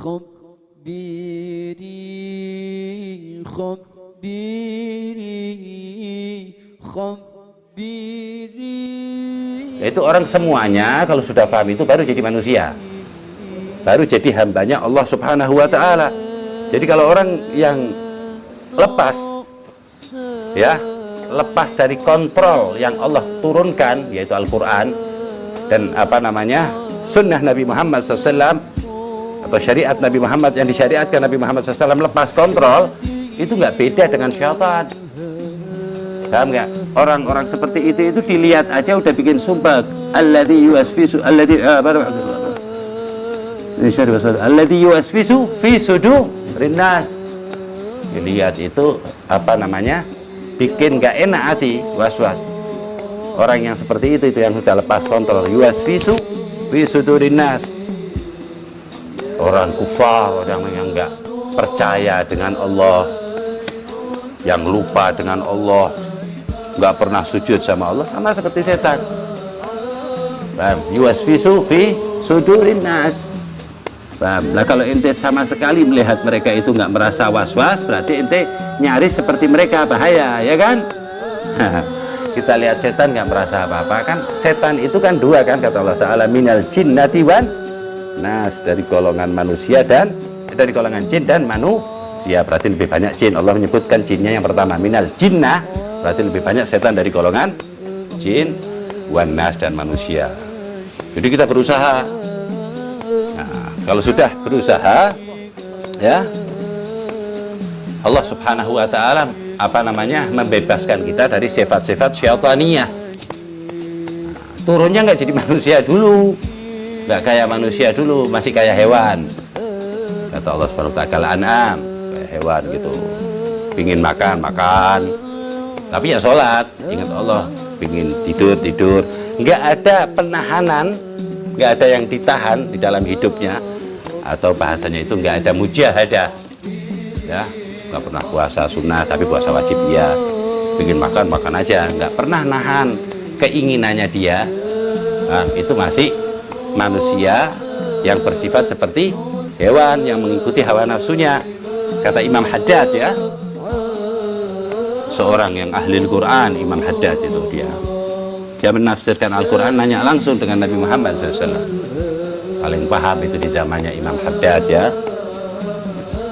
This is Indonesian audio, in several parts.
خبيري خبيري خبيري. Itu orang semuanya kalau sudah paham itu baru jadi manusia, baru jadi hambanya Allah Subhanahu wa Ta'ala. Jadi kalau orang yang lepas, ya, lepas dari kontrol yang Allah turunkan, yaitu Al-Quran dan sunnah Nabi Muhammad SAW atau syariat Nabi Muhammad yang disyariatkan Nabi Muhammad SAW, lepas kontrol, itu nggak beda dengan syaitan. Paham nggak? Orang-orang seperti itu dilihat aja udah bikin sumpah. Alladzi yuwaswisu fi sudurin nas. Dilihat itu bikin nggak enak hati, was-was. Orang yang seperti itu yang sudah lepas kontrol, yuwaswisu fi sudurin nas. Orang kufar, orang yang nggak percaya dengan Allah, yang lupa dengan Allah, nggak pernah sujud sama Allah, sama seperti setan. Yuwaswisu fi sudurin nas. Nah, kalau ente sama sekali melihat mereka itu nggak merasa was-was, berarti ente nyaris seperti mereka, bahaya, ya kan? Kita lihat setan nggak merasa apa-apa, kan? Setan itu kan dua, kan, kata Allah Ta'ala, minal jinnati wan nas, dari golongan manusia dan dari golongan jin dan manusia. Berarti lebih banyak jin. Allah menyebutkan jinnya yang pertama minal jinnah, berarti lebih banyak setan dari golongan jin, wan nas, dan manusia. Jadi kita berusaha. Nah, kalau sudah berusaha, ya, Allah Subhanahu wa Ta'ala membebaskan kita dari sifat-sifat syaitaniyah. Turunnya nggak jadi manusia dulu, nggak kayak manusia dulu, masih kayak hewan. Kata Allah Subhanahu wa Ta'ala, an'am, kayak hewan gitu, pingin makan, tapi ya sholat, ingat Allah. Pingin tidur, nggak ada penahanan, nggak ada yang ditahan di dalam hidupnya, atau bahasanya itu nggak ada mujahadah, ya, nggak pernah puasa sunnah tapi puasa wajib, ya, pingin makan aja, nggak pernah nahan keinginannya dia. Nah, itu masih manusia yang bersifat seperti hewan yang mengikuti hawa nafsunya. Kata Imam Haddad, ya, seorang yang ahli Al-Quran, Imam Haddad itu dia menafsirkan Al-Quran, nanya langsung dengan Nabi Muhammad SAW. Paling paham itu di zamannya Imam Haddad, ya.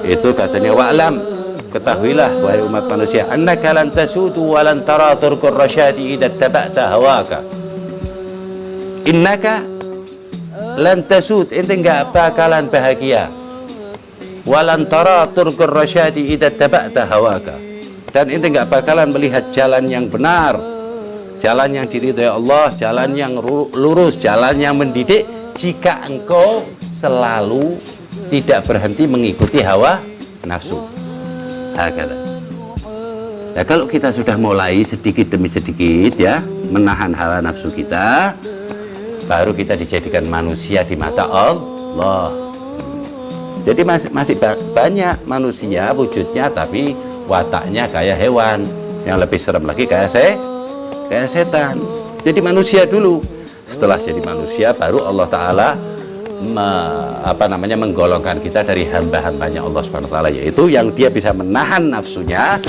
Itu katanya, wa'lam, ketahuilah wahai umat manusia, annaka lan tasudu wa lan tara turqur rasyadi idza taba'ta hawaka. Innaka lan tasud, ente enggak bakalan bahagia, wa lan tara turqur rasyadi idza taba'ta hawaka, dan ente enggak bakalan melihat jalan yang benar, jalan yang diridhai Allah, jalan yang lurus, jalan yang mendidik, jika engkau selalu tidak berhenti mengikuti hawa nafsu. Nah, kalau kita sudah mulai sedikit demi sedikit, ya, menahan hawa nafsu kita, baru kita dijadikan manusia di mata Allah. Jadi masih banyak manusia wujudnya, tapi wataknya kayak hewan. Yang lebih serem lagi kayak setan. Jadi manusia dulu. Setelah jadi manusia, baru Allah Ta'ala menggolongkan kita dari hamba-hambanya Allah Subhanahu wa Ta'ala, yaitu yang dia bisa menahan nafsunya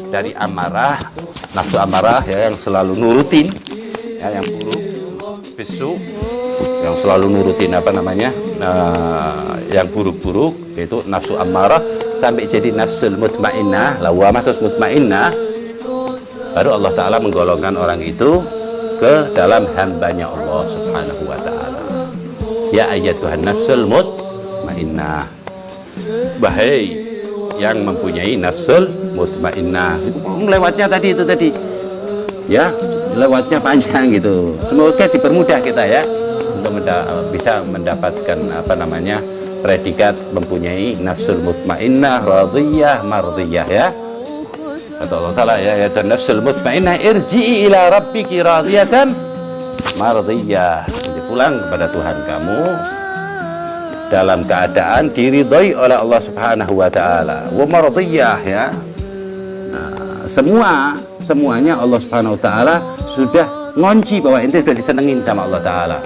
dari amarah, nafsu amarah, ya, yang selalu nurutin, ya, yang buruk, bisu, yang selalu nurutin yang buruk-buruk, yaitu nafsu amarah, sampai jadi nafsul mutmainnah, lawamah, terus mutmainnah, baru Allah Ta'ala menggolongkan orang itu ke dalam hambanya Allah Subhanahu wa Ta'ala. Ya ayyatuhan nafsul mutmainnah, wahai yang mempunyai nafsul mutmainnah. Lewatnya tadi, ya, lewatnya panjang gitu. Semoga dipermudah kita, ya, untuk bisa mendapatkan predikat mempunyai nafsul mutmainnah, radhiyah, mardhiyah, ya. Kata Allah Ta'ala, ya nafsul mutmainnah, irji'i ila rabbiki radiyatan mardhiyah. Jadi pulang kepada Tuhan kamu dalam keadaan diridhoi oleh Allah Subhanahu wa Ta'ala, wa mardhiyah, ya. Nah, semuanya Allah Subhanahu wa Ta'ala sudah ngunci bahwa ente sudah disenengin sama Allah Ta'ala.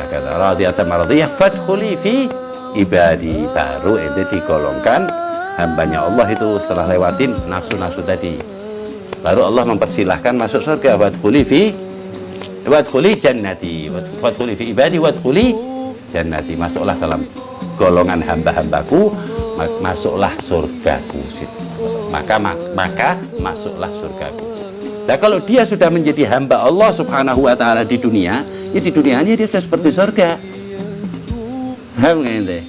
Kata radiyatan mardhiyah fadkhuli fi ibadi, baru ente digolongkan hambanya Allah itu setelah lewatin nafsu-nafsu tadi. Baru Allah mempersilahkan masuk surga. Wadkhuli jannati, wadkhuli fi ibadi wadkhuli jannati. Masuklah dalam golongan hamba-hambaku, masuklah surgaku. Maka masuklah surgaku. Nah, kalau dia sudah menjadi hamba Allah Subhanahu wa taala di dunia, ya di dunianya dia sudah seperti surga. Paham nggak?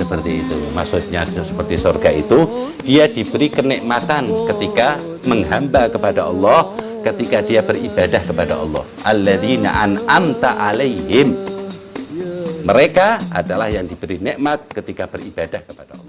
Seperti itu. Maksudnya seperti surga itu, dia diberi kenikmatan ketika menghamba kepada Allah, ketika dia beribadah kepada Allah. Alladzina an'amta alaihim. Mereka adalah yang diberi nikmat ketika beribadah kepada Allah.